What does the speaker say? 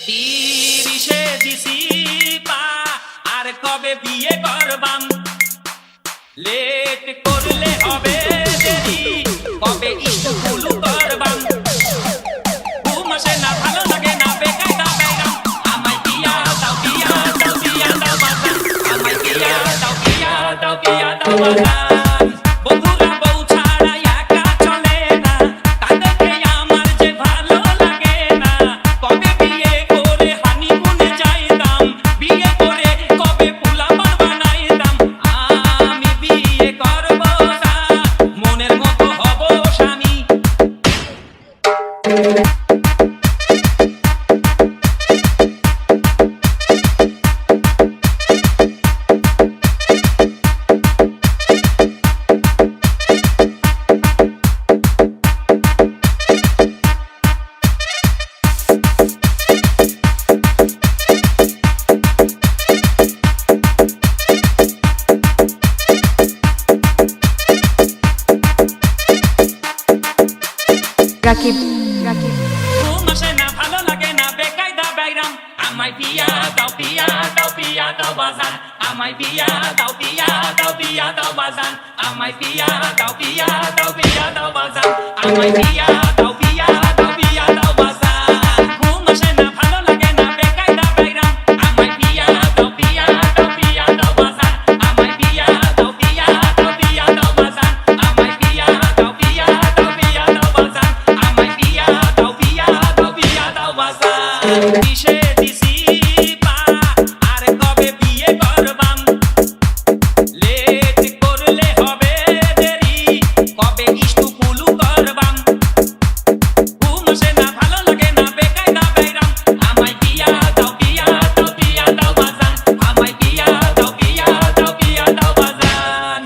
তিরিশে দিছি পা আর কবে বিয়ে করবাম লেট করলে হবে দেরি কবে স্কুল করবাম ঘুম আসে না ভালো লাগে না বেকায়দা বেগাম আমায় বিয়া দাও বিয়া দাও বিয়া দাও বাজান আমায় বিয়া দাও বিয়া দাও বিয়া দাও বাজান বন্ধুরা বউ ছাড়া একা চলে না তাদেরকে আমার যে ভালো লাগে না কবে বিয়ে করে হানিমুনে যাইতাম বিয়ে করে কবে পোলাপান বানাইতাম আমি বিয়ে করব না মনের মতো হব স্বামী রাকিব রাকিব ঘুম আসে না ভালো লাগে না বেকায়দা বেগাম আমায় বিয়া দাও বিয়া দাও বিয়া দাও বাজান আমায় বিয়া দাও বিয়া দাও বিয়া দাও বাজান আমায় বিয়া দাও বিয়া দাও বিয়া দাও বাজান আমায় বিয়া দাও বিয়া দাও বিয়া দাও বাজান ঘুম আসে না ভালো লাগে না বেকায়দা বেগাম আমায় বিয়া দাও বিয়া দাও বিয়া দাও বাজান আমায় বিয়া দাও বিয়া দাও বিয়া দাও বাজান আমায় বিয়া দাও বিয়া দাও বিয়া দাও বাজান আমায় বিয়া দাও বিয়া দাও বিয়া দাও বাজান কিসে দিছি পা আর কবে বিয়ে করবাম লেট করলে হবে দেরি কবে স্কুল করবাম ঘুম আসে না ভালো লাগে না বেকায়দা বেগাম আমায় বিয়া দাও বিয়া দাও বিয়া দাও বাজান আমায় বিয়া দাও বিয়া দাও বিয়া দাও বাজান